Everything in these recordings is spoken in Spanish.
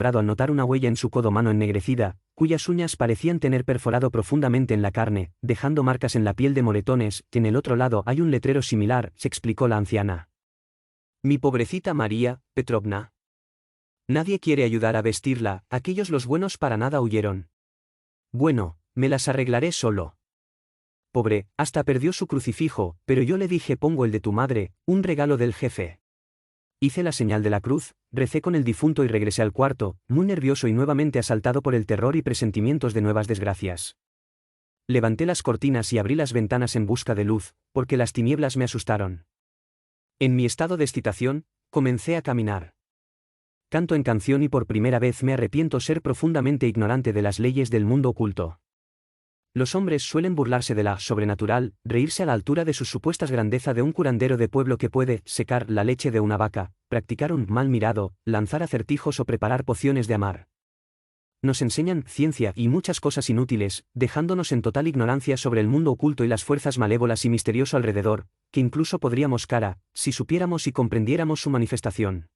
asombrado al notar una huella en su codo mano ennegrecida, cuyas uñas parecían tener perforado profundamente en la carne, dejando marcas en la piel de moretones. En el otro lado hay un letrero similar, se explicó la anciana. Mi pobrecita María Petrovna. Nadie quiere ayudar a vestirla, aquellos los buenos para nada huyeron. Bueno, me las arreglaré solo. Pobre, hasta perdió su crucifijo, pero yo le dije pongo el de tu madre, un regalo del jefe. Hice la señal de la cruz, recé con el difunto y regresé al cuarto, muy nervioso y nuevamente asaltado por el terror y presentimientos de nuevas desgracias. Levanté las cortinas y abrí las ventanas en busca de luz, porque las tinieblas me asustaron. En mi estado de excitación, comencé a caminar. Canto en canción y por primera vez me arrepiento ser profundamente ignorante de las leyes del mundo oculto. Los hombres suelen burlarse de la sobrenatural, reírse a la altura de sus supuestas grandeza de un curandero de pueblo que puede secar la leche de una vaca, practicar un mal mirado, lanzar acertijos o preparar pociones de amar. Nos enseñan ciencia y muchas cosas inútiles, dejándonos en total ignorancia sobre el mundo oculto y las fuerzas malévolas y misterioso alrededor, que incluso podríamos si supiéramos y comprendiéramos su manifestación.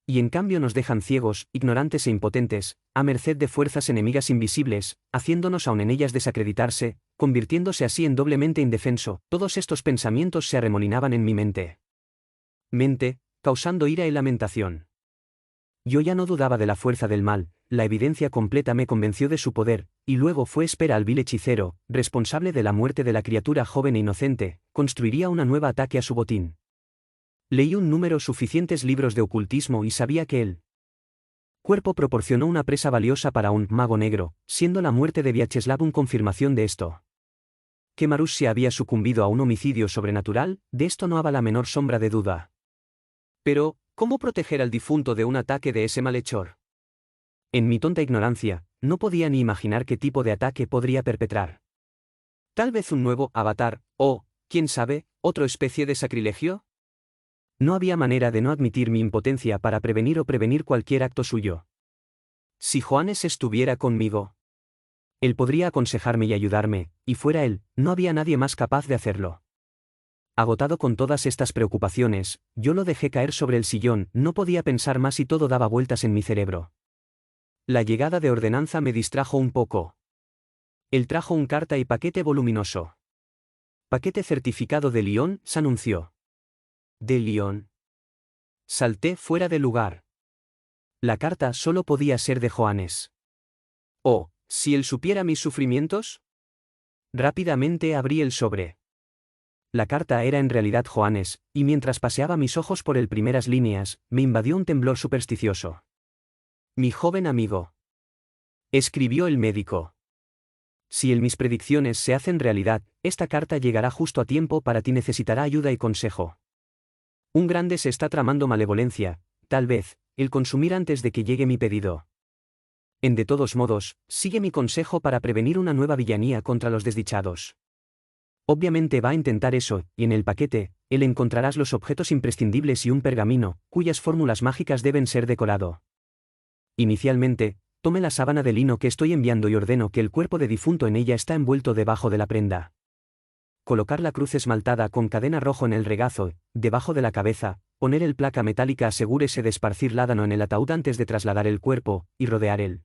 Y en cambio nos dejan ciegos, ignorantes e impotentes, a merced de fuerzas enemigas invisibles, haciéndonos aun en ellas desacreditarse, convirtiéndose así en doblemente indefenso. Todos estos pensamientos se arremolinaban en mi mente, causando ira y lamentación. Yo ya no dudaba de la fuerza del mal, la evidencia completa me convenció de su poder, y luego fue espera al vil hechicero, responsable de la muerte de la criatura joven e inocente, construiría una nueva ataque a su botín. Leí un número suficientes libros de ocultismo y sabía que el cuerpo proporcionó una presa valiosa para un mago negro, siendo la muerte de Vyacheslav una confirmación de esto. Que Marussia había sucumbido a un homicidio sobrenatural, de esto no había la menor sombra de duda. Pero, ¿cómo proteger al difunto de un ataque de ese malhechor? En mi tonta ignorancia, no podía ni imaginar qué tipo de ataque podría perpetrar. ¿Tal vez un nuevo avatar, o, quién sabe, otra especie de sacrilegio? No había manera de no admitir mi impotencia para prevenir cualquier acto suyo. Si Johannes estuviera conmigo, él podría aconsejarme y ayudarme, y fuera él, no había nadie más capaz de hacerlo. Agotado con todas estas preocupaciones, yo lo dejé caer sobre el sillón, no podía pensar más y todo daba vueltas en mi cerebro. La llegada de ordenanza me distrajo un poco. Él trajo un carta y paquete voluminoso. Paquete certificado de Lyon, se anunció. ¿De Lyon? Salté fuera de lugar. La carta solo podía ser de Johannes. Oh, si él supiera mis sufrimientos. Rápidamente abrí el sobre. La carta era en realidad Johannes, y mientras paseaba mis ojos por el primeras líneas, me invadió un temblor supersticioso. Mi joven amigo. Escribió el médico. Si mis predicciones se hacen realidad, esta carta llegará justo a tiempo para ti, necesitará ayuda y consejo. Un grande se está tramando malevolencia, tal vez, el consumir antes de que llegue mi pedido. De todos modos, sigue mi consejo para prevenir una nueva villanía contra los desdichados. Obviamente va a intentar eso, y en el paquete, él encontrarás los objetos imprescindibles y un pergamino, cuyas fórmulas mágicas deben ser decorado. Inicialmente, tome la sábana de lino que estoy enviando y ordeno que el cuerpo de difunto en ella está envuelto debajo de la prenda. Colocar la cruz esmaltada con cadena rojo en el regazo, debajo de la cabeza, poner el placa metálica, asegúrese de esparcir ládano en el ataúd antes de trasladar el cuerpo, y rodear el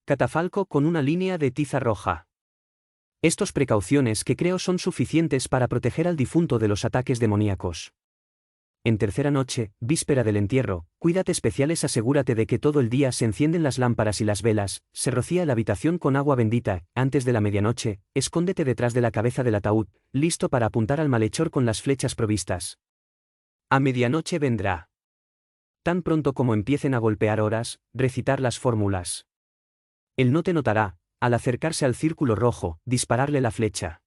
catafalco con una línea de tiza roja. Estas precauciones que creo son suficientes para proteger al difunto de los ataques demoníacos. En tercera noche, víspera del entierro, cuídate especiales, asegúrate de que todo el día se encienden las lámparas y las velas, se rocía la habitación con agua bendita, antes de la medianoche, escóndete detrás de la cabeza del ataúd, listo para apuntar al malhechor con las flechas provistas. A medianoche vendrá. Tan pronto como empiecen a golpear horas, recitar las fórmulas. Él no te notará, al acercarse al círculo rojo, dispararle la flecha.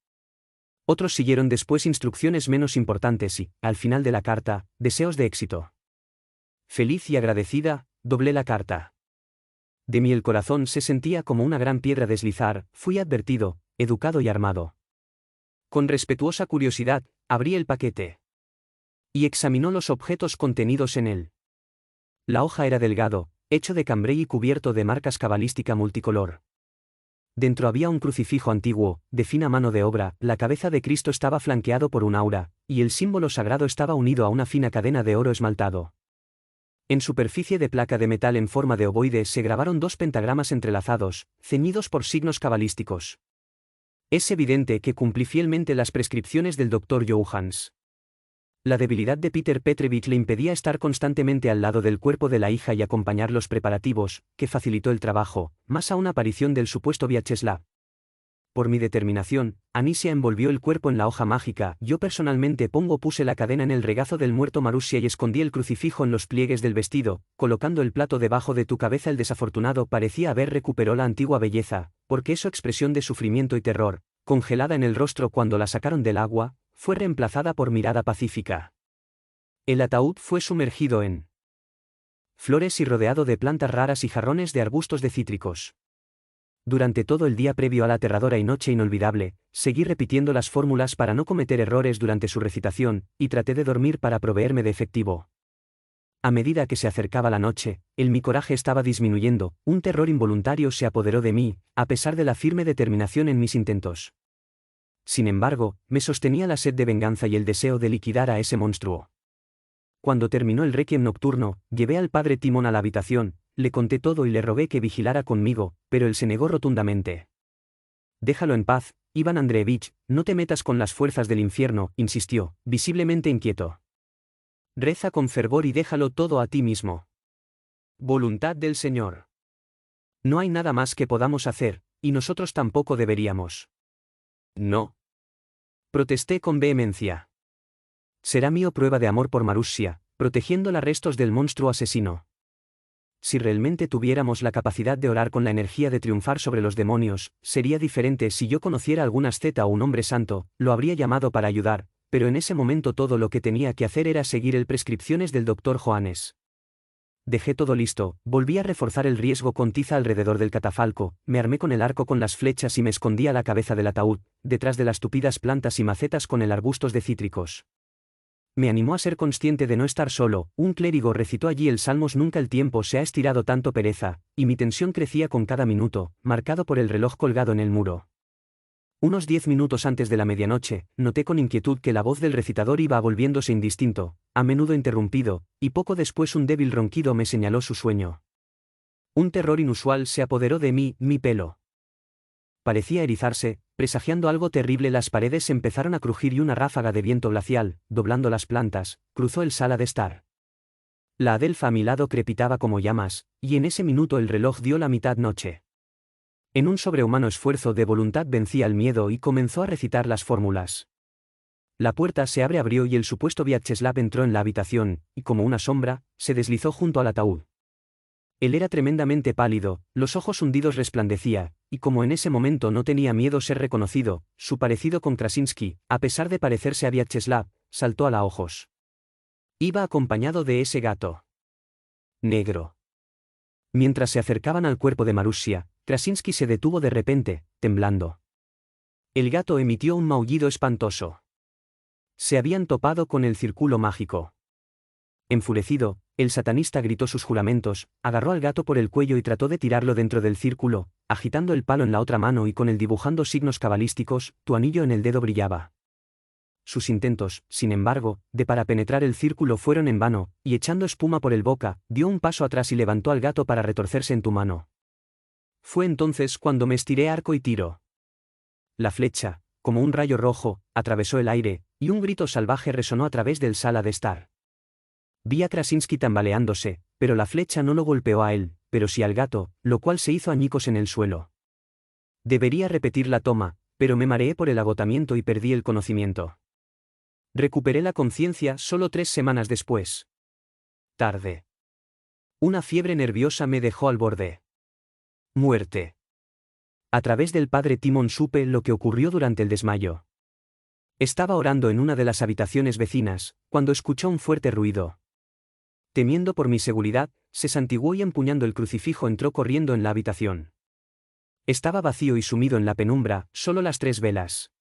Otros siguieron después instrucciones menos importantes y, al final de la carta, deseos de éxito. Feliz y agradecida, doblé la carta. De mí el corazón se sentía como una gran piedra deslizar, fui advertido, educado y armado. Con respetuosa curiosidad, abrí el paquete. Y examinó los objetos contenidos en él. La hoja era delgado, hecho de cambray y cubierto de marcas cabalística multicolor. Dentro había un crucifijo antiguo, de fina mano de obra, la cabeza de Cristo estaba flanqueado por un aura, y el símbolo sagrado estaba unido a una fina cadena de oro esmaltado. En superficie de placa de metal en forma de ovoide se grabaron 2 pentagramas entrelazados, ceñidos por signos cabalísticos. Es evidente que cumplí fielmente las prescripciones del Dr. Johannes. La debilidad de Peter Petrovich le impedía estar constantemente al lado del cuerpo de la hija y acompañar los preparativos, que facilitó el trabajo, más aún aparición del supuesto Vyacheslav. Por mi determinación, Anisia envolvió el cuerpo en la hoja mágica, yo personalmente puse la cadena en el regazo del muerto Marussia y escondí el crucifijo en los pliegues del vestido, colocando el plato debajo de tu cabeza. El desafortunado parecía haber recuperado la antigua belleza, porque su expresión de sufrimiento y terror, congelada en el rostro cuando la sacaron del agua, fue reemplazada por mirada pacífica. El ataúd fue sumergido en flores y rodeado de plantas raras y jarrones de arbustos de cítricos. Durante todo el día previo a la aterradora y noche inolvidable, seguí repitiendo las fórmulas para no cometer errores durante su recitación, y traté de dormir para proveerme de efectivo. A medida que se acercaba la noche, mi coraje estaba disminuyendo, un terror involuntario se apoderó de mí, a pesar de la firme determinación en mis intentos. Sin embargo, me sostenía la sed de venganza y el deseo de liquidar a ese monstruo. Cuando terminó el requiem nocturno, llevé al padre Timón a la habitación, le conté todo y le rogué que vigilara conmigo, pero él se negó rotundamente. «Déjalo en paz, Iván Andreevich, no te metas con las fuerzas del infierno», insistió, visiblemente inquieto. «Reza con fervor y déjalo todo a ti mismo. Voluntad del Señor. No hay nada más que podamos hacer, y nosotros tampoco deberíamos». «No», protesté con vehemencia. «Será mío prueba de amor por Marussia, protegiéndola restos del monstruo asesino. Si realmente tuviéramos la capacidad de orar con la energía de triunfar sobre los demonios, sería diferente. Si yo conociera algún asceta o un hombre santo, lo habría llamado para ayudar, pero en ese momento todo lo que tenía que hacer era seguir el prescripciones del Dr. Johannes. Dejé todo listo, volví a reforzar el riesgo con tiza alrededor del catafalco, me armé con el arco con las flechas y me escondí a la cabeza del ataúd, detrás de las tupidas plantas y macetas con el arbustos de cítricos. Me animó a ser consciente de no estar solo. Un clérigo recitó allí el Salmos. Nunca el tiempo se ha estirado tanto, pereza, y mi tensión crecía con cada minuto, marcado por el reloj colgado en el muro. Unos 10 minutos antes de la medianoche, noté con inquietud que la voz del recitador iba volviéndose indistinto, a menudo interrumpido, y poco después un débil ronquido me señaló su sueño. Un terror inusual se apoderó de mí, mi pelo parecía erizarse, presagiando algo terrible. Las paredes empezaron a crujir y una ráfaga de viento glacial, doblando las plantas, cruzó el sala de estar. La adelfa a mi lado crepitaba como llamas, y en ese minuto el reloj dio la mitad noche. En un sobrehumano esfuerzo de voluntad vencí al miedo y comenzó a recitar las fórmulas. La puerta se abrió y el supuesto Vyacheslav entró en la habitación, y como una sombra, se deslizó junto al ataúd. Él era tremendamente pálido, los ojos hundidos resplandecía, y como en ese momento no tenía miedo ser reconocido, su parecido con Krasinski, a pesar de parecerse a Vyacheslav, saltó a la ojos. Iba acompañado de ese gato negro. Mientras se acercaban al cuerpo de Marussia, Krasinski se detuvo de repente, temblando. El gato emitió un maullido espantoso. Se habían topado con el círculo mágico. Enfurecido, el satanista gritó sus juramentos, agarró al gato por el cuello y trató de tirarlo dentro del círculo, agitando el palo en la otra mano y con él dibujando signos cabalísticos. Tu anillo en el dedo brillaba. Sus intentos, sin embargo, para penetrar el círculo fueron en vano, y echando espuma por el boca, dio un paso atrás y levantó al gato para retorcerse en tu mano. Fue entonces cuando me estiré arco y tiro. La flecha, como un rayo rojo, atravesó el aire, y un grito salvaje resonó a través del sala de estar. Vi a Krasinski tambaleándose, pero la flecha no lo golpeó a él, pero sí al gato, lo cual se hizo añicos en el suelo. Debería repetir la toma, pero me mareé por el agotamiento y perdí el conocimiento. Recuperé la conciencia solo 3 semanas después. Tarde. Una fiebre nerviosa me dejó al borde. Muerte. A través del padre Timón supe lo que ocurrió durante el desmayo. Estaba orando en una de las habitaciones vecinas, cuando escuchó un fuerte ruido. Temiendo por mi seguridad, se santiguó y empuñando el crucifijo entró corriendo en la habitación. Estaba vacío y sumido en la penumbra, solo las 3 velas.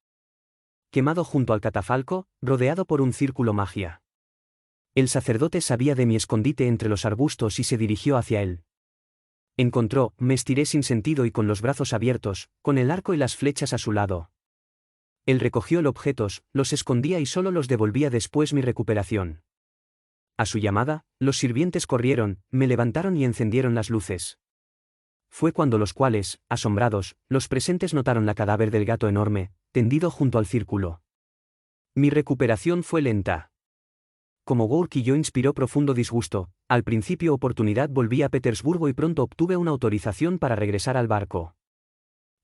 Quemado junto al catafalco, rodeado por un círculo magia. El sacerdote sabía de mi escondite entre los arbustos y se dirigió hacia él. Me estiré sin sentido y con los brazos abiertos, con el arco y las flechas a su lado. Él recogió los objetos, los escondía y solo los devolvía después mi recuperación. A su llamada, los sirvientes corrieron, me levantaron y encendieron las luces. Fue cuando los cuales, asombrados, los presentes notaron la cadáver del gato enorme, tendido junto al círculo. Mi recuperación fue lenta. Como Gourk y yo inspiró profundo disgusto, al principio oportunidad volví a Petersburgo y pronto obtuve una autorización para regresar al barco.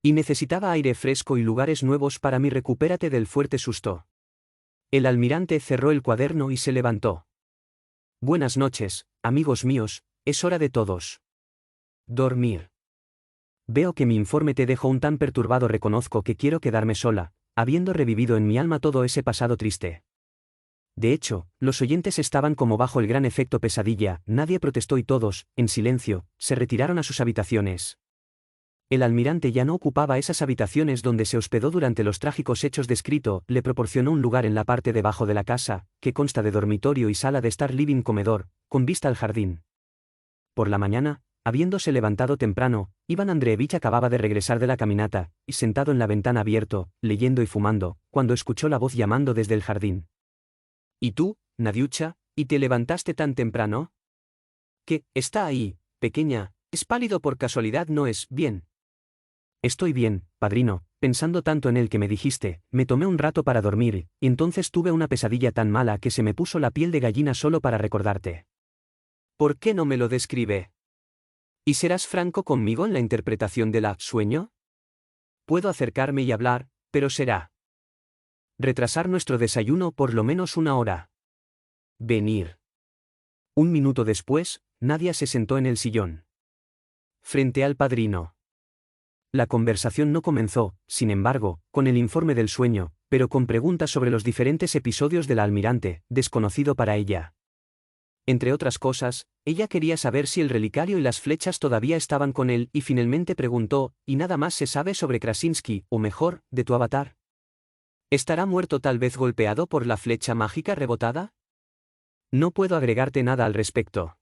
Y necesitaba aire fresco y lugares nuevos para mi recupérate del fuerte susto. El almirante cerró el cuaderno y se levantó. Buenas noches, amigos míos, es hora de todos dormir. Veo que mi informe te dejó un tan perturbado. Reconozco que quiero quedarme sola, habiendo revivido en mi alma todo ese pasado triste. De hecho, los oyentes estaban como bajo el gran efecto pesadilla, nadie protestó y todos, en silencio, se retiraron a sus habitaciones. El almirante ya no ocupaba esas habitaciones donde se hospedó durante los trágicos hechos descritos, le proporcionó un lugar en la parte de abajo de la casa, que consta de dormitorio y sala de estar living comedor, con vista al jardín. Por la mañana, habiéndose levantado temprano, Iván Andreevich acababa de regresar de la caminata, y sentado en la ventana abierto, leyendo y fumando, cuando escuchó la voz llamando desde el jardín. ¿Y tú, Nadiucha, y te levantaste tan temprano? ¿Qué, está ahí, pequeña, es pálido por casualidad? No es bien. Estoy bien, padrino, pensando tanto en él que me dijiste, me tomé un rato para dormir, y entonces tuve una pesadilla tan mala que se me puso la piel de gallina solo para recordarte. ¿Por qué no me lo describe? ¿Y serás franco conmigo en la interpretación de la sueño? Puedo acercarme y hablar, pero será retrasar nuestro desayuno por lo menos una hora. Venir. Un minuto después, Nadia se sentó en el sillón frente al padrino. La conversación no comenzó, sin embargo, con el informe del sueño, pero con preguntas sobre los diferentes episodios del almirante, desconocido para ella. Entre otras cosas, ella quería saber si el relicario y las flechas todavía estaban con él y finalmente preguntó, ¿y nada más se sabe sobre Krasinski, o mejor, de tu avatar? ¿Estará muerto tal vez golpeado por la flecha mágica rebotada? No puedo agregarte nada al respecto.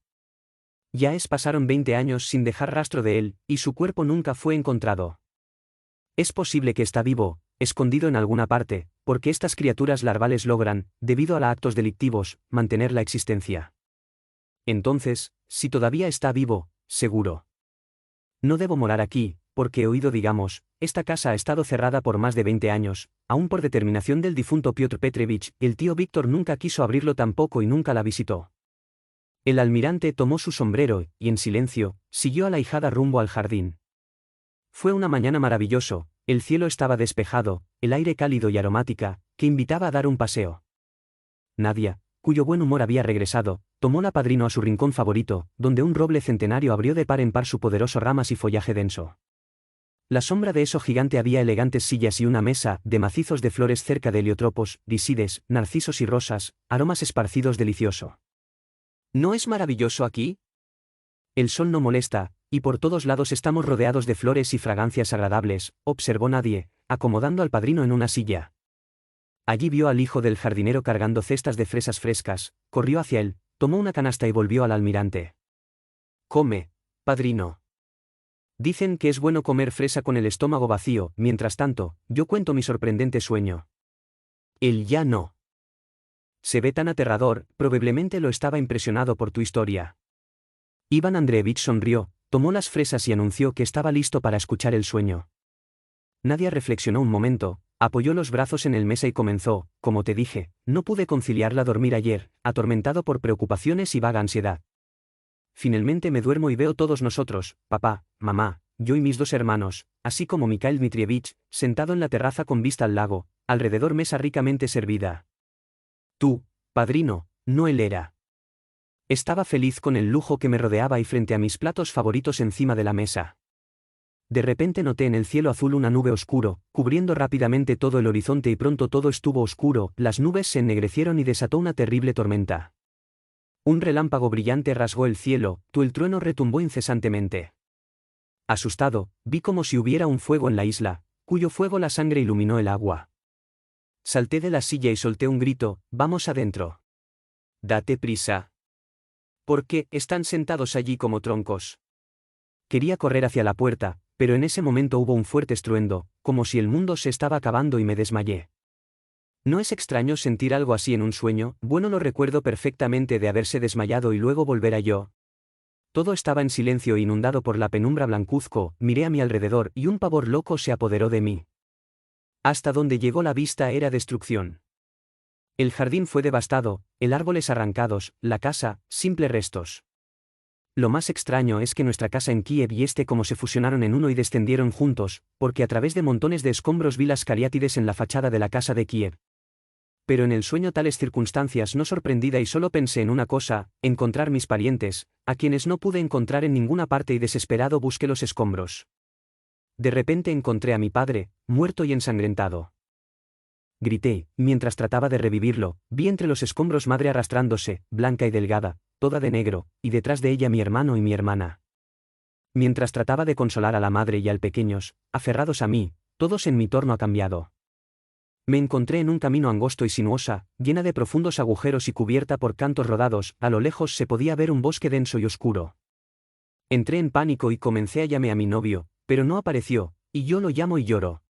Pasaron 20 años sin dejar rastro de él, y su cuerpo nunca fue encontrado. Es posible que está vivo, escondido en alguna parte, porque estas criaturas larvales logran, debido a actos delictivos, mantener la existencia. Entonces, si todavía está vivo, seguro. No debo morar aquí, porque he oído, digamos, esta casa ha estado cerrada por más de 20 años, aún por determinación del difunto Piotr Petrovich, el tío Víctor nunca quiso abrirlo tampoco y nunca la visitó. El almirante tomó su sombrero y, en silencio, siguió a la ahijada rumbo al jardín. Fue una mañana maravilloso, el cielo estaba despejado, el aire cálido y aromática, que invitaba a dar un paseo. Nadia, cuyo buen humor había regresado, tomó la padrino a su rincón favorito, donde un roble centenario abrió de par en par su poderoso ramas y follaje denso. La sombra de eso gigante había elegantes sillas y una mesa, de macizos de flores cerca de heliotropos, disides, narcisos y rosas, aromas esparcidos delicioso. ¿No es maravilloso aquí? El sol no molesta, y por todos lados estamos rodeados de flores y fragancias agradables, observó Nadie, acomodando al padrino en una silla. Allí vio al hijo del jardinero cargando cestas de fresas frescas, corrió hacia él, tomó una canasta y volvió al almirante. Come, padrino. Dicen que es bueno comer fresa con el estómago vacío, mientras tanto, yo cuento mi sorprendente sueño. Él ya no. Se ve tan aterrador, probablemente lo estaba impresionado por tu historia. Iván Andreevich sonrió, tomó las fresas y anunció que estaba listo para escuchar el sueño. Nadia reflexionó un momento, apoyó los brazos en el mesa y comenzó, como te dije, no pude conciliarla dormir ayer, atormentado por preocupaciones y vaga ansiedad. Finalmente me duermo y veo todos nosotros, papá, mamá, yo y mis 2 hermanos, así como Mikhail Dmitrievich, sentado en la terraza con vista al lago, alrededor mesa ricamente servida. Tú, padrino, no él era. Estaba feliz con el lujo que me rodeaba y frente a mis platos favoritos encima de la mesa. De repente noté en el cielo azul una nube oscuro, cubriendo rápidamente todo el horizonte y pronto todo estuvo oscuro, las nubes se ennegrecieron y desató una terrible tormenta. Un relámpago brillante rasgó el cielo, el trueno retumbó incesantemente. Asustado, vi como si hubiera un fuego en la isla, cuyo fuego la sangre iluminó el agua. Salté de la silla y solté un grito, vamos adentro. Date prisa. ¿Por qué están sentados allí como troncos? Quería correr hacia la puerta, pero en ese momento hubo un fuerte estruendo, como si el mundo se estaba acabando y me desmayé. ¿No es extraño sentir algo así en un sueño? Bueno, lo recuerdo perfectamente de haberse desmayado y luego volver a yo. Todo estaba en silencio e inundado por la penumbra blancuzco, miré a mi alrededor y un pavor loco se apoderó de mí. Hasta donde llegó la vista era destrucción. El jardín fue devastado, el árboles arrancados, la casa, simples restos. Lo más extraño es que nuestra casa en Kiev y este como se fusionaron en uno y descendieron juntos, porque a través de montones de escombros vi las cariátides en la fachada de la casa de Kiev. Pero en el sueño tales circunstancias no sorprendida y solo pensé en una cosa, encontrar mis parientes, a quienes no pude encontrar en ninguna parte y desesperado busqué los escombros. De repente encontré a mi padre, muerto y ensangrentado. Grité, mientras trataba de revivirlo, vi entre los escombros madre arrastrándose, blanca y delgada, toda de negro, y detrás de ella mi hermano y mi hermana. Mientras trataba de consolar a la madre y al pequeños, aferrados a mí, todos en mi torno ha cambiado. Me encontré en un camino angosto y sinuosa, llena de profundos agujeros y cubierta por cantos rodados, a lo lejos se podía ver un bosque denso y oscuro. Entré en pánico y comencé a llamar a mi novio, pero no apareció, y yo lo llamo y lloro.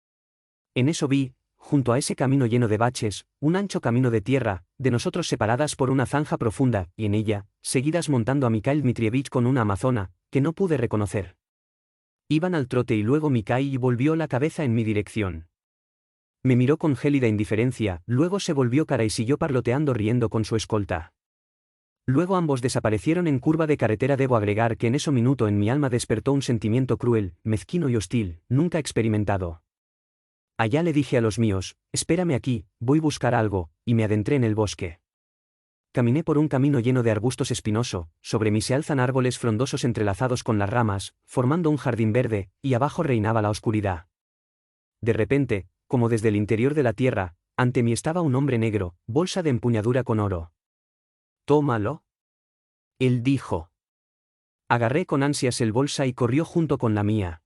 En eso vi, junto a ese camino lleno de baches, un ancho camino de tierra, de nosotros separadas por una zanja profunda, y en ella, seguidas montando a Mikhail Dmitrievich con una amazona, que no pude reconocer. Iban al trote y luego Mikhail volvió la cabeza en mi dirección. Me miró con gélida indiferencia, luego se volvió cara y siguió parloteando riendo con su escolta. Luego ambos desaparecieron en curva de carretera. Debo agregar que en ese minuto en mi alma despertó un sentimiento cruel, mezquino y hostil, nunca experimentado. Allá le dije a los míos, espérame aquí, voy a buscar algo, y me adentré en el bosque. Caminé por un camino lleno de arbustos espinoso, sobre mí se alzan árboles frondosos entrelazados con las ramas, formando un jardín verde, y abajo reinaba la oscuridad. De repente, como desde el interior de la tierra, ante mí estaba un hombre negro, bolsa de empuñadura con oro. «Tómalo», él dijo. Agarré con ansias el bolsa y corrió junto con la mía.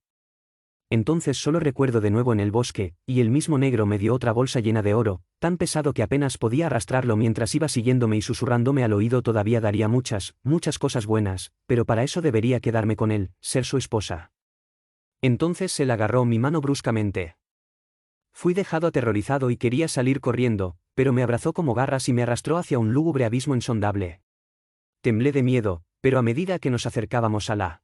Entonces solo recuerdo de nuevo en el bosque, y el mismo negro me dio otra bolsa llena de oro, tan pesado que apenas podía arrastrarlo mientras iba siguiéndome y susurrándome al oído todavía daría muchas cosas buenas, pero para eso debería quedarme con él, ser su esposa. Entonces él agarró mi mano bruscamente. Fui dejado aterrorizado y quería salir corriendo, pero me abrazó como garras y me arrastró hacia un lúgubre abismo insondable. Temblé de miedo, pero a medida que nos acercábamos a la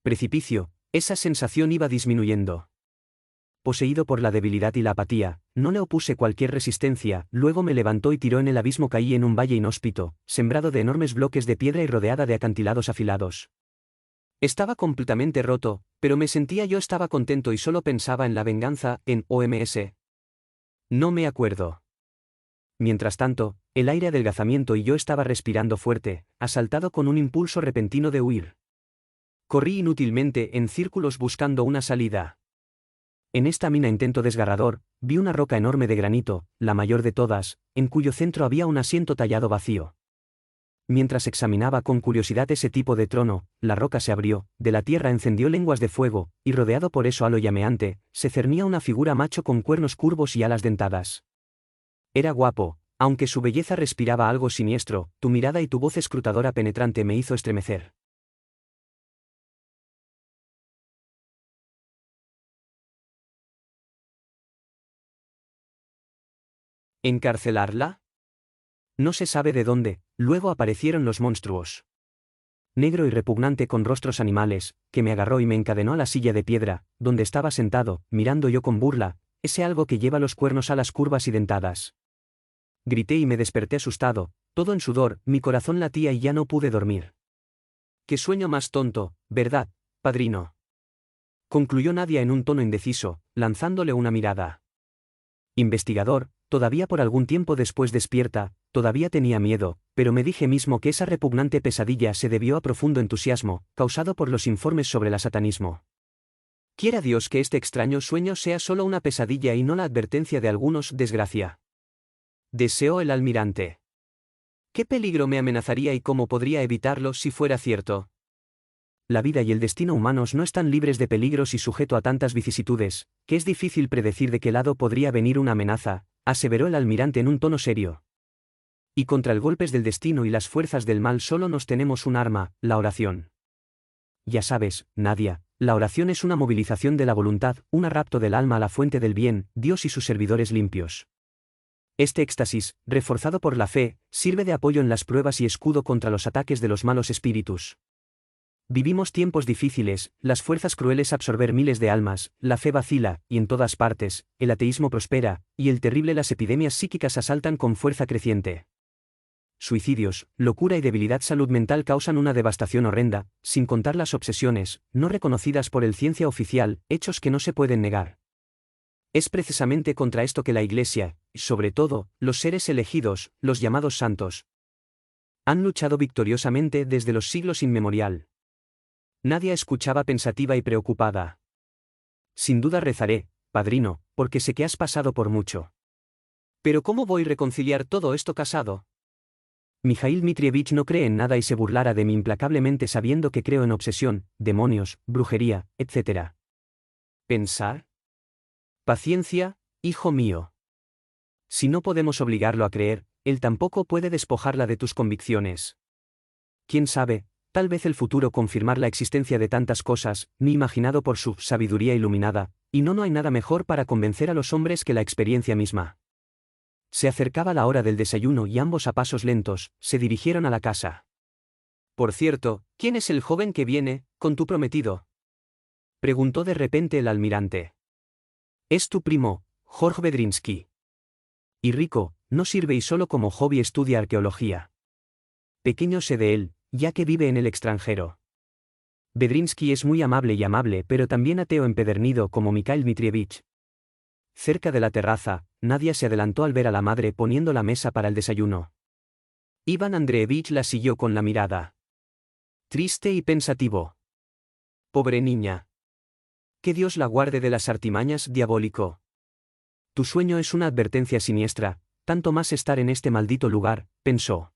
precipicio, esa sensación iba disminuyendo. Poseído por la debilidad y la apatía, no le opuse cualquier resistencia, luego me levantó y tiró en el abismo. Caí en un valle inhóspito, sembrado de enormes bloques de piedra y rodeada de acantilados afilados. Estaba completamente roto, pero me sentía yo estaba contento y solo pensaba en la venganza, en OMS. No me acuerdo. Mientras tanto, el aire adelgazamiento y yo estaba respirando fuerte, asaltado con un impulso repentino de huir. Corrí inútilmente en círculos buscando una salida. En esta mina intento desgarrador, vi una roca enorme de granito, la mayor de todas, en cuyo centro había un asiento tallado vacío. Mientras examinaba con curiosidad ese tipo de trono, la roca se abrió, de la tierra encendió lenguas de fuego, y rodeado por eso halo llameante, se cernía una figura macho con cuernos curvos y alas dentadas. Era guapo, aunque su belleza respiraba algo siniestro, tu mirada y tu voz escrutadora penetrante me hizo estremecer. ¿Encarcelarla? No se sabe de dónde, luego aparecieron los monstruos. Negro y repugnante con rostros animales, que me agarró y me encadenó a la silla de piedra, donde estaba sentado, mirando yo con burla, ese algo que lleva los cuernos a las curvas y dentadas. Grité y me desperté asustado, todo en sudor, mi corazón latía y ya no pude dormir. «Qué sueño más tonto, ¿verdad, padrino?», concluyó Nadia en un tono indeciso, lanzándole una mirada. Investigador, todavía por algún tiempo después despierta, todavía tenía miedo, pero me dije mismo que esa repugnante pesadilla se debió a profundo entusiasmo, causado por los informes sobre el satanismo. Quiera Dios que este extraño sueño sea solo una pesadilla y no la advertencia de algunos, desgracia. Deseó el almirante. ¿Qué peligro me amenazaría y cómo podría evitarlo si fuera cierto? La vida y el destino humanos no están libres de peligros y sujeto a tantas vicisitudes, que es difícil predecir de qué lado podría venir una amenaza, aseveró el almirante en un tono serio. Y contra el golpes del destino y las fuerzas del mal solo nos tenemos un arma, la oración. Ya sabes, Nadia, la oración es una movilización de la voluntad, un rapto del alma a la fuente del bien, Dios y sus servidores limpios. Este éxtasis, reforzado por la fe, sirve de apoyo en las pruebas y escudo contra los ataques de los malos espíritus. Vivimos tiempos difíciles, las fuerzas crueles absorber miles de almas, la fe vacila, y en todas partes, el ateísmo prospera, y el terrible las epidemias psíquicas asaltan con fuerza creciente. Suicidios, locura y debilidad salud mental causan una devastación horrenda, sin contar las obsesiones, no reconocidas por el ciencia oficial, hechos que no se pueden negar. Es precisamente contra esto que la Iglesia, y sobre todo, los seres elegidos, los llamados santos, han luchado victoriosamente desde los siglos inmemorial. Nadia escuchaba pensativa y preocupada. Sin duda rezaré, padrino, porque sé que has pasado por mucho. Pero ¿cómo voy a reconciliar todo esto casado? Mijail Dmitrievich no cree en nada y se burlará de mí implacablemente sabiendo que creo en obsesión, demonios, brujería, etc. ¿Pensar? Paciencia, hijo mío. Si no podemos obligarlo a creer, él tampoco puede despojarla de tus convicciones. ¿Quién sabe? Tal vez el futuro confirmar la existencia de tantas cosas, ni imaginado por su sabiduría iluminada, y no hay nada mejor para convencer a los hombres que la experiencia misma. Se acercaba la hora del desayuno y ambos a pasos lentos, se dirigieron a la casa. Por cierto, ¿quién es el joven que viene, con tu prometido? Preguntó de repente el almirante. Es tu primo, Jorge Bedrinsky. Y rico, no sirve y solo como hobby estudia arqueología. Pequeño sé de él, ya que vive en el extranjero. Bedrinsky es muy amable, pero también ateo empedernido como Mikhail Dmitrievich. Cerca de la terraza, Nadia se adelantó al ver a la madre poniendo la mesa para el desayuno. Iván Andreevich la siguió con la mirada. Triste y pensativo. Pobre niña. Que Dios la guarde de las artimañas, diabólico. Tu sueño es una advertencia siniestra, tanto más estar en este maldito lugar, pensó.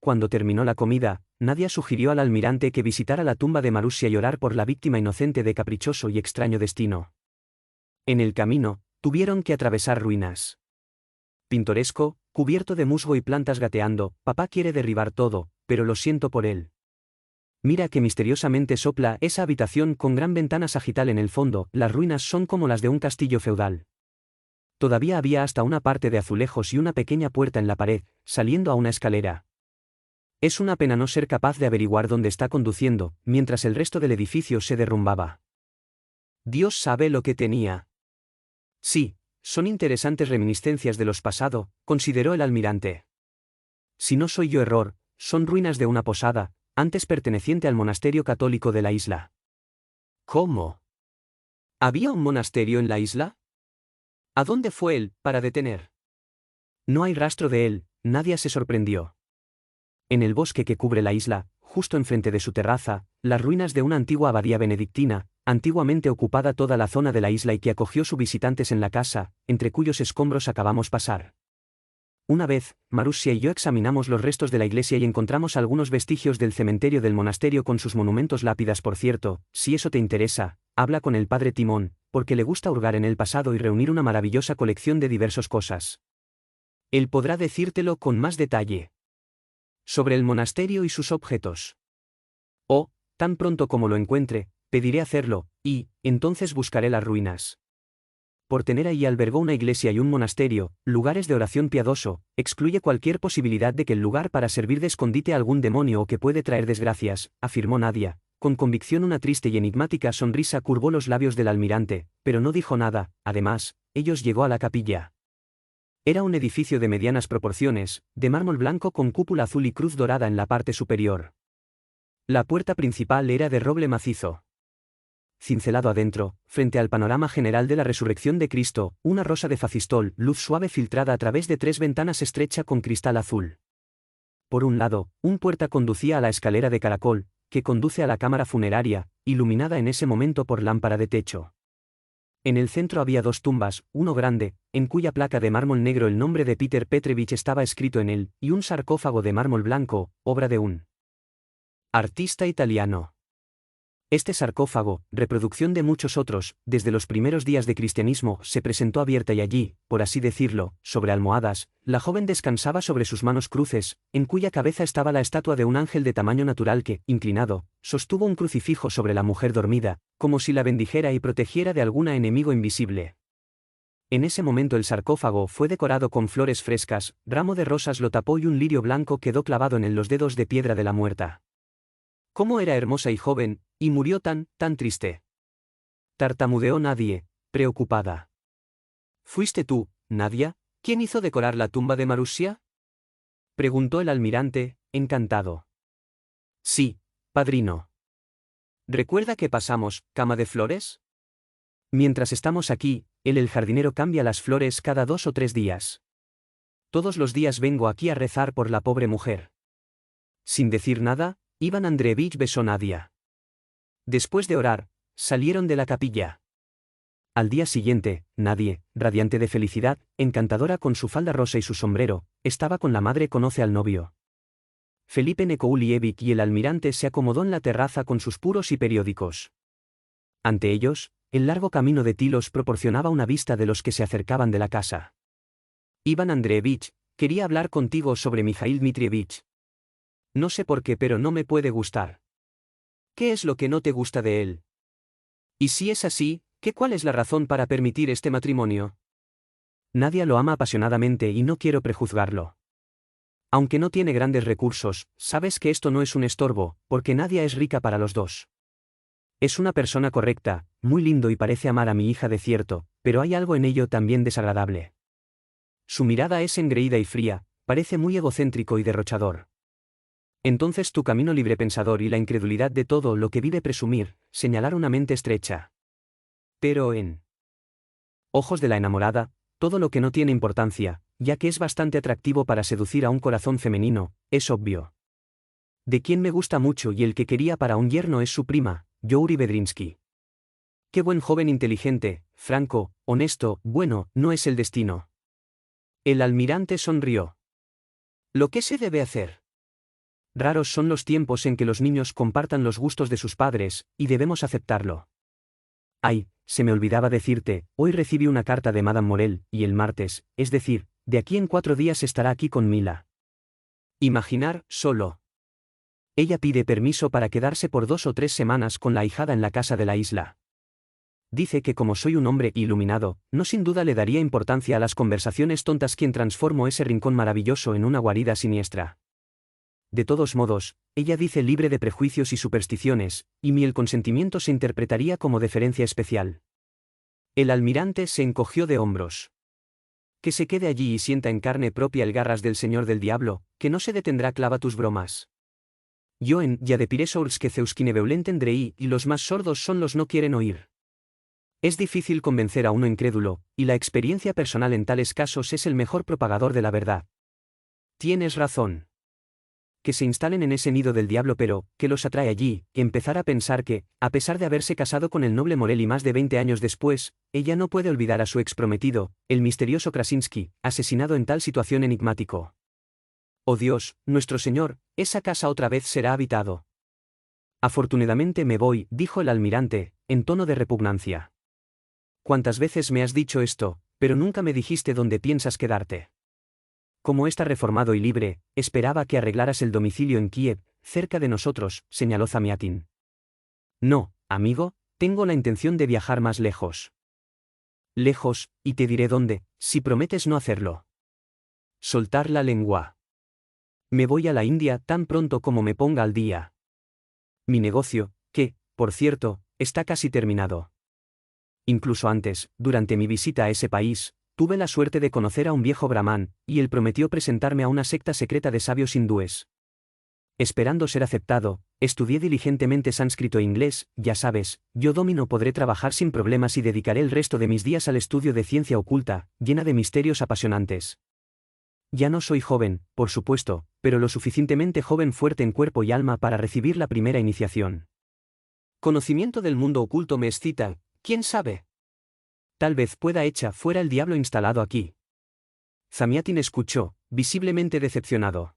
Cuando terminó la comida, Nadia sugirió al almirante que visitara la tumba de Marusia y orar por la víctima inocente de caprichoso y extraño destino. En el camino, tuvieron que atravesar ruinas. Pintoresco, cubierto de musgo y plantas gateando, papá quiere derribar todo, pero lo siento por él. Mira que misteriosamente sopla esa habitación con gran ventana sagital en el fondo, las ruinas son como las de un castillo feudal. Todavía había hasta una parte de azulejos y una pequeña puerta en la pared, saliendo a una escalera. Es una pena no ser capaz de averiguar dónde está conduciendo, mientras el resto del edificio se derrumbaba. Dios sabe lo que tenía. Sí, son interesantes reminiscencias de los pasado, consideró el almirante. Si no soy yo error, son ruinas de una posada, antes perteneciente al monasterio católico de la isla. ¿Cómo? ¿Había un monasterio en la isla? ¿A dónde fue él, para detener? No hay rastro de él, Nadia se sorprendió. En el bosque que cubre la isla, justo enfrente de su terraza, las ruinas de una antigua abadía benedictina, antiguamente ocupada toda la zona de la isla y que acogió sus visitantes en la casa, entre cuyos escombros acabamos pasar. Una vez, Marusia y yo examinamos los restos de la iglesia y encontramos algunos vestigios del cementerio del monasterio con sus monumentos lápidas. Por cierto, si eso te interesa, habla con el padre Timón, porque le gusta hurgar en el pasado y reunir una maravillosa colección de diversas cosas. Él podrá decírtelo con más detalle. Sobre el monasterio y sus objetos. O, tan pronto como lo encuentre, pediré hacerlo, y, entonces buscaré las ruinas. Por tener ahí albergó una iglesia y un monasterio, lugares de oración piadoso, excluye cualquier posibilidad de que el lugar para servir de escondite a algún demonio o que puede traer desgracias, afirmó Nadia. Con convicción una triste y enigmática sonrisa curvó los labios del almirante, pero no dijo nada. Además, ellos llegó a la capilla. Era un edificio de medianas proporciones, de mármol blanco con cúpula azul y cruz dorada en la parte superior. La puerta principal era de roble macizo. Cincelado adentro, frente al panorama general de la resurrección de Cristo, una rosa de facistol, luz suave filtrada a través de 3 ventanas estrecha con cristal azul. Por un lado, un puerta conducía a la escalera de caracol, que conduce a la cámara funeraria, iluminada en ese momento por lámpara de techo. En el centro había 2 tumbas, uno grande, en cuya placa de mármol negro el nombre de Peter Petrovich estaba escrito en él, y un sarcófago de mármol blanco, obra de un artista italiano. Este sarcófago, reproducción de muchos otros, desde los primeros días de cristianismo, se presentó abierta y allí, por así decirlo, sobre almohadas, la joven descansaba sobre sus manos cruces, en cuya cabeza estaba la estatua de un ángel de tamaño natural que, inclinado, sostuvo un crucifijo sobre la mujer dormida, como si la bendijera y protegiera de algún enemigo invisible. En ese momento el sarcófago fue decorado con flores frescas, ramo de rosas lo tapó y un lirio blanco quedó clavado en los dedos de piedra de la muerta. Cómo era hermosa y joven, y murió tan triste. Tartamudeó Nadie, preocupada. ¿Fuiste tú, Nadia, quien hizo decorar la tumba de Marussia? Preguntó el almirante, encantado. Sí, padrino. ¿Recuerda que pasamos, cama de flores? Mientras estamos aquí, el jardinero cambia las flores cada 2 o 3 días. Todos los días vengo aquí a rezar por la pobre mujer. Sin decir nada, Iván Andreevich besó a Nadia. Después de orar, salieron de la capilla. Al día siguiente, Nadie, radiante de felicidad, encantadora con su falda rosa y su sombrero, estaba con la madre conoce al novio. Felipe Nekoulievich y el almirante se acomodó en la terraza con sus puros y periódicos. Ante ellos, el largo camino de tilos proporcionaba una vista de los que se acercaban de la casa. Iván Andreevich, quería hablar contigo sobre Mijail Dmitrievich. No sé por qué, pero no me puede gustar. ¿Qué es lo que no te gusta de él? Y si es así, ¿cuál es la razón para permitir este matrimonio? Nadia lo ama apasionadamente y no quiero prejuzgarlo. Aunque no tiene grandes recursos, sabes que esto no es un estorbo, porque Nadia es rica para los dos. Es una persona correcta, muy lindo y parece amar a mi hija de cierto, pero hay algo en ello también desagradable. Su mirada es engreída y fría, parece muy egocéntrico y derrochador. Entonces tu camino librepensador y la incredulidad de todo lo que vive presumir, señalar una mente estrecha. Pero en ojos de la enamorada, todo lo que no tiene importancia, ya que es bastante atractivo para seducir a un corazón femenino, es obvio. De quien me gusta mucho y el que quería para un yerno es su prima, Youri Bedrinsky. Qué buen joven inteligente, franco, honesto, bueno, no es el destino. El almirante sonrió. ¿Lo que se debe hacer? Raros son los tiempos en que los niños compartan los gustos de sus padres, y debemos aceptarlo. Ay, se me olvidaba decirte, hoy recibí una carta de Madame Morel, y el martes, es decir, de aquí en 4 días estará aquí con Mila. Imaginar, solo. Ella pide permiso para quedarse por 2 o 3 semanas con la ahijada en la casa de la isla. Dice que como soy un hombre iluminado, no sin duda le daría importancia a las conversaciones tontas quien transformo ese rincón maravilloso en una guarida siniestra. De todos modos, ella dice libre de prejuicios y supersticiones, y el consentimiento se interpretaría como deferencia especial. El almirante se encogió de hombros. Que se quede allí y sienta en carne propia el garras del señor del diablo, que no se detendrá clava tus bromas. Yo en ya de Piresours que Zeuskine Beulentendrei y los más sordos son los no quieren oír. Es difícil convencer a uno incrédulo, y la experiencia personal en tales casos es el mejor propagador de la verdad. Tienes razón. Que se instalen en ese nido del diablo pero, que los atrae allí, empezar a pensar que, a pesar de haberse casado con el noble Morel y más de 20 años después, ella no puede olvidar a su exprometido, el misterioso Krasinski, asesinado en tal situación enigmático. Oh Dios, nuestro Señor, esa casa otra vez será habitado. Afortunadamente me voy, dijo el almirante, en tono de repugnancia. ¿Cuántas veces me has dicho esto, pero nunca me dijiste dónde piensas quedarte? Como está reformado y libre, esperaba que arreglaras el domicilio en Kiev, cerca de nosotros, señaló Zamiatin. No, amigo, tengo la intención de viajar más lejos. Lejos, y te diré dónde, si prometes no hacerlo. Soltar la lengua. Me voy a la India tan pronto como me ponga al día. Mi negocio, que, por cierto, está casi terminado. Incluso antes, durante mi visita a ese país, tuve la suerte de conocer a un viejo brahmán, y él prometió presentarme a una secta secreta de sabios hindúes. Esperando ser aceptado, estudié diligentemente sánscrito e inglés, ya sabes, yo domino podré trabajar sin problemas y dedicaré el resto de mis días al estudio de ciencia oculta, llena de misterios apasionantes. Ya no soy joven, por supuesto, pero lo suficientemente joven fuerte en cuerpo y alma para recibir la primera iniciación. Conocimiento del mundo oculto me excita, ¿quién sabe? Tal vez pueda echar fuera el diablo instalado aquí. Zamiatin escuchó, visiblemente decepcionado.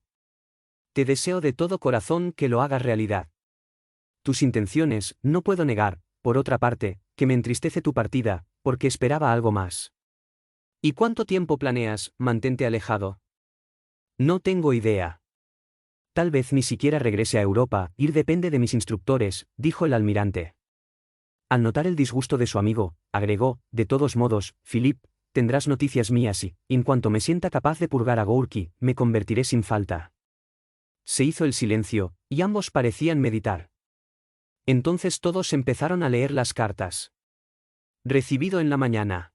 Te deseo de todo corazón que lo hagas realidad. Tus intenciones, no puedo negar, por otra parte, que me entristece tu partida, porque esperaba algo más. ¿Y cuánto tiempo planeas, mantente alejado? No tengo idea. Tal vez ni siquiera regrese a Europa, ir depende de mis instructores, dijo el almirante. Al notar el disgusto de su amigo, agregó, de todos modos, Philip, tendrás noticias mías y, en cuanto me sienta capaz de purgar a Gourki, me convertiré sin falta. Se hizo el silencio, y ambos parecían meditar. Entonces todos empezaron a leer las cartas. Recibido en la mañana.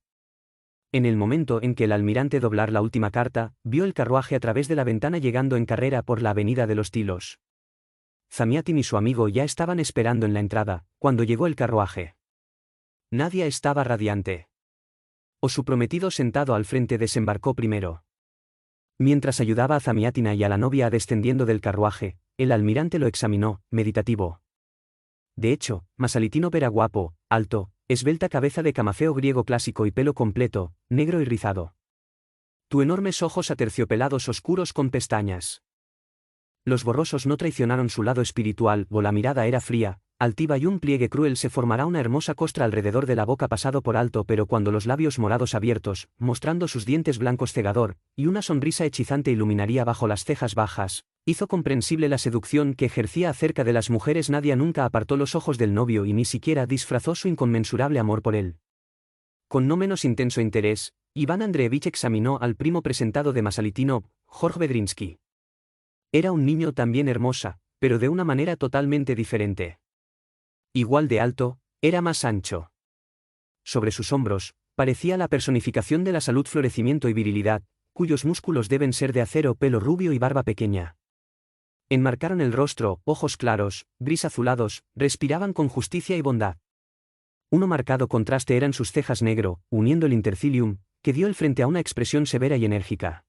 En el momento en que el almirante doblar la última carta, vio el carruaje a través de la ventana llegando en carrera por la avenida de los Tilos. Zamiatin y su amigo ya estaban esperando en la entrada, cuando llegó el carruaje. Nadia estaba radiante. O su prometido sentado al frente desembarcó primero. Mientras ayudaba a Zamiatina y a la novia descendiendo del carruaje, el almirante lo examinó, meditativo. De hecho, Masalitino era guapo, alto, esbelta cabeza de camafeo griego clásico y pelo completo, negro y rizado. Tu enormes ojos aterciopelados oscuros con pestañas. Los borrosos no traicionaron su lado espiritual, o la mirada era fría, altiva y un pliegue cruel se formará una hermosa costra alrededor de la boca pasado por alto, pero cuando los labios morados abiertos, mostrando sus dientes blancos cegador, y una sonrisa hechizante iluminaría bajo las cejas bajas, hizo comprensible la seducción que ejercía acerca de las mujeres. Nadia nunca apartó los ojos del novio y ni siquiera disfrazó su inconmensurable amor por él. Con no menos intenso interés, Iván Andreevich examinó al primo presentado de Masalitino, Jorge Bedrinsky. Era un niño también hermosa, pero de una manera totalmente diferente. Igual de alto, era más ancho. Sobre sus hombros, parecía la personificación de la salud, florecimiento y virilidad, cuyos músculos deben ser de acero, pelo rubio y barba pequeña. Enmarcaron el rostro, ojos claros, gris azulados, respiraban con justicia y bondad. Uno marcado contraste eran sus cejas negro, uniendo el intercilium, que dio el frente a una expresión severa y enérgica.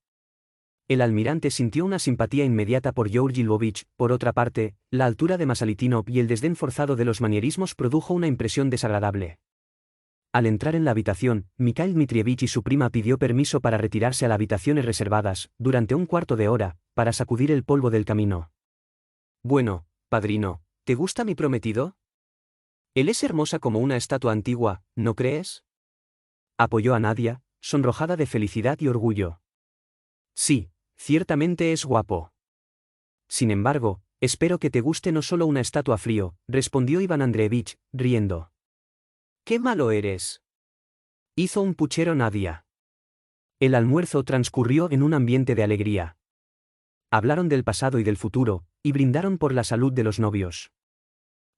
El almirante sintió una simpatía inmediata por Georgi Lvovich. Por otra parte, la altura de Masalitino y el desdén forzado de los manierismos produjo una impresión desagradable. Al entrar en la habitación, Mikhail Dmitrievich y su prima pidió permiso para retirarse a las habitaciones reservadas, durante un cuarto de hora, para sacudir el polvo del camino. Bueno, padrino, ¿te gusta mi prometido? Él es hermosa como una estatua antigua, ¿no crees? Apoyó a Nadia, sonrojada de felicidad y orgullo. Sí, ciertamente es guapo. Sin embargo, espero que te guste no solo una estatua frío, respondió Iván Andreevich, riendo. ¡Qué malo eres! Hizo un puchero Nadia. El almuerzo transcurrió en un ambiente de alegría. Hablaron del pasado y del futuro, y brindaron por la salud de los novios.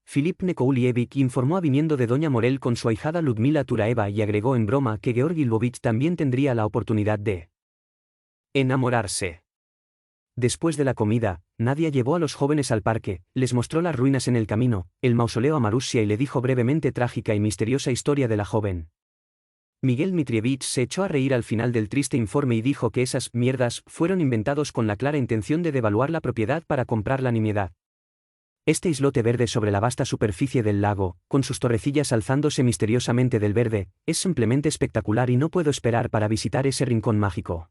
Filip Nekoulievich informó aviniendo de Doña Morel con su ahijada Ludmila Turaeva y agregó en broma que Georgi Lvovich también tendría la oportunidad de enamorarse. Después de la comida, Nadia llevó a los jóvenes al parque, les mostró las ruinas en el camino, el mausoleo a Marussia y le dijo brevemente trágica y misteriosa historia de la joven. Miguel Dmitrievich se echó a reír al final del triste informe y dijo que esas mierdas fueron inventados con la clara intención de devaluar la propiedad para comprar la nimiedad. Este islote verde sobre la vasta superficie del lago, con sus torrecillas alzándose misteriosamente del verde, es simplemente espectacular y no puedo esperar para visitar ese rincón mágico.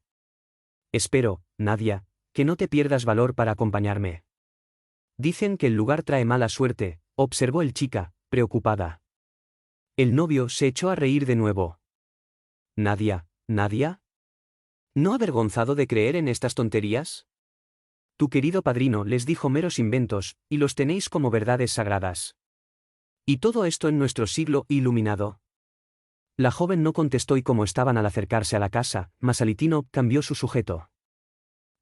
Espero, Nadia, que no te pierdas valor para acompañarme. Dicen que el lugar trae mala suerte, observó el chica, preocupada. El novio se echó a reír de nuevo. Nadia, ¿Nadia? ¿No avergonzado de creer en estas tonterías? Tu querido padrino les dijo meros inventos, y los tenéis como verdades sagradas. ¿Y todo esto en nuestro siglo iluminado? La joven no contestó y como estaban al acercarse a la casa, Masalitino cambió su sujeto.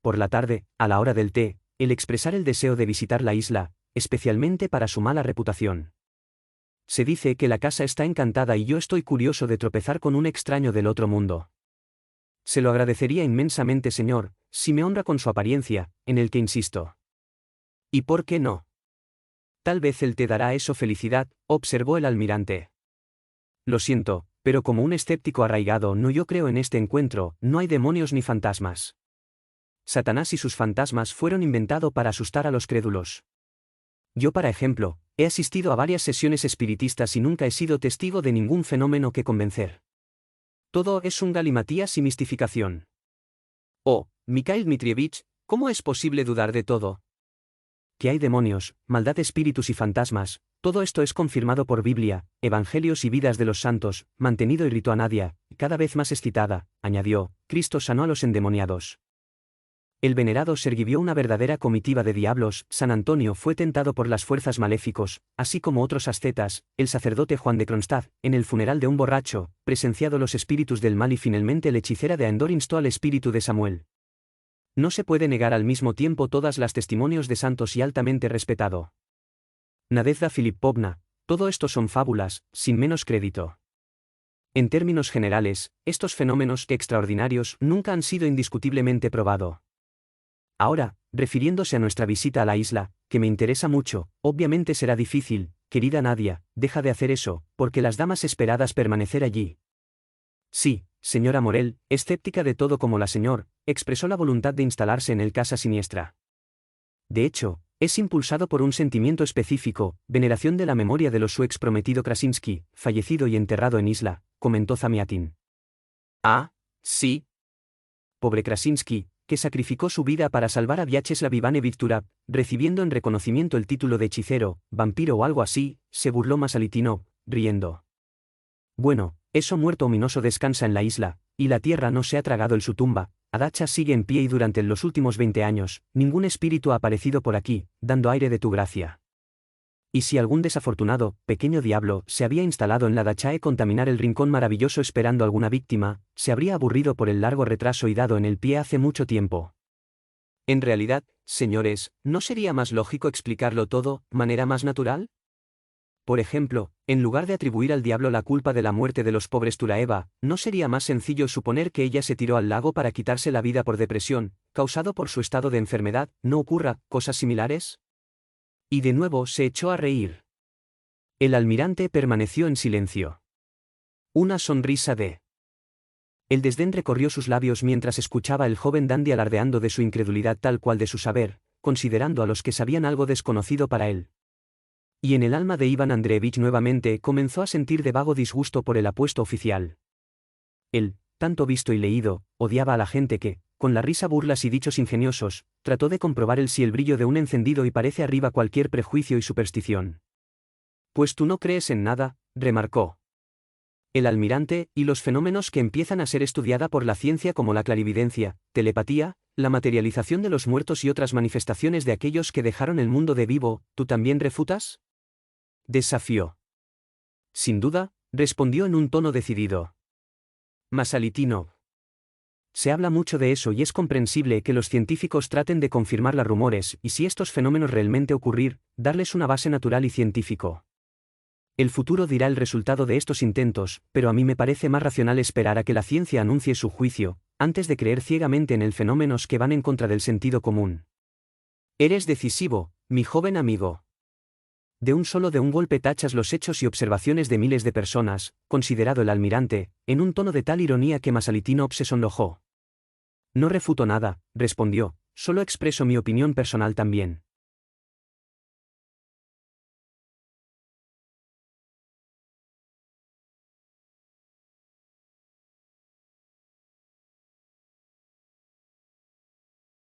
Por la tarde, a la hora del té, el expresar el deseo de visitar la isla, especialmente para su mala reputación. Se dice que la casa está encantada y yo estoy curioso de tropezar con un extraño del otro mundo. Se lo agradecería inmensamente, señor, si me honra con su apariencia, en el que insisto. ¿Y por qué no? Tal vez él te dará eso felicidad, observó el almirante. Lo siento, pero como un escéptico arraigado no yo creo en este encuentro, no hay demonios ni fantasmas. Satanás y sus fantasmas fueron inventados para asustar a los crédulos. Yo, por ejemplo, he asistido a varias sesiones espiritistas y nunca he sido testigo de ningún fenómeno que convencer. Todo es un galimatías y mistificación. Oh, Mikhail Dmitrievich, ¿cómo es posible dudar de todo? Que hay demonios, maldad, espíritus y fantasmas, todo esto es confirmado por Biblia, Evangelios y vidas de los santos, mantenido, irritó a Nadia, cada vez más excitada, añadió, Cristo sanó a los endemoniados. El venerado Sergivió una verdadera comitiva de diablos. San Antonio fue tentado por las fuerzas maléficos, así como otros ascetas. El sacerdote Juan de Kronstadt, en el funeral de un borracho, presenciado los espíritus del mal y finalmente la hechicera de Andor instó al espíritu de Samuel. No se puede negar al mismo tiempo todas las testimonios de santos y altamente respetado. Nadezhda Filipovna, todo esto son fábulas, sin menos crédito. En términos generales, estos fenómenos extraordinarios nunca han sido indiscutiblemente probados. Ahora, refiriéndose a nuestra visita a la isla, que me interesa mucho, obviamente será difícil, querida Nadia, deja de hacer eso, porque las damas esperadas permanecer allí. Sí, señora Morel, escéptica de todo como la señor, expresó la voluntad de instalarse en el Casa Siniestra. De hecho, es impulsado por un sentimiento específico, veneración de la memoria de su ex prometido Krasinski, fallecido y enterrado en isla, comentó Zamiatin. Ah, sí. Pobre Krasinski, que sacrificó su vida para salvar a Vyacheslav Ivanovich Turab, recibiendo en reconocimiento el título de hechicero, vampiro o algo así, se burló Masalitinov, riendo. Bueno, eso muerto ominoso descansa en la isla, y la tierra no se ha tragado su tumba. Adacha sigue en pie y durante los últimos 20 años, ningún espíritu ha aparecido por aquí, dando aire de tu gracia. Y si algún desafortunado, pequeño diablo, se había instalado en la Dachae contaminar el rincón maravilloso esperando alguna víctima, se habría aburrido por el largo retraso y dado en el pie hace mucho tiempo. En realidad, señores, ¿no sería más lógico explicarlo todo, manera más natural? Por ejemplo, en lugar de atribuir al diablo la culpa de la muerte de los pobres Turaeva, ¿no sería más sencillo suponer que ella se tiró al lago para quitarse la vida por depresión, causado por su estado de enfermedad? ¿No ocurra cosas similares? Y de nuevo se echó a reír. El almirante permaneció en silencio. Una sonrisa de... El desdén recorrió sus labios mientras escuchaba al joven dandy alardeando de su incredulidad tal cual de su saber, considerando a los que sabían algo desconocido para él. Y en el alma de Iván Andreevich nuevamente comenzó a sentir de vago disgusto por el apuesto oficial. Él, tanto visto y leído, odiaba a la gente que, con la risa burlas y dichos ingeniosos, trató de comprobar si el brillo de un encendido y parece arriba cualquier prejuicio y superstición. Pues tú no crees en nada, remarcó. El almirante, y los fenómenos que empiezan a ser estudiada por la ciencia como la clarividencia, telepatía, la materialización de los muertos y otras manifestaciones de aquellos que dejaron el mundo de vivo, ¿tú también refutas? Desafió. Sin duda, respondió en un tono decidido. Masalitinov. Se habla mucho de eso y es comprensible que los científicos traten de confirmar los rumores y si estos fenómenos realmente ocurrir, darles una base natural y científico. El futuro dirá el resultado de estos intentos, pero a mí me parece más racional esperar a que la ciencia anuncie su juicio, antes de creer ciegamente en el fenómenos que van en contra del sentido común. Eres decisivo, mi joven amigo. De un golpe tachas los hechos y observaciones de miles de personas, considerado el almirante, en un tono de tal ironía que Masalitinov se sonrojó. No refuto nada, respondió, solo expreso mi opinión personal también.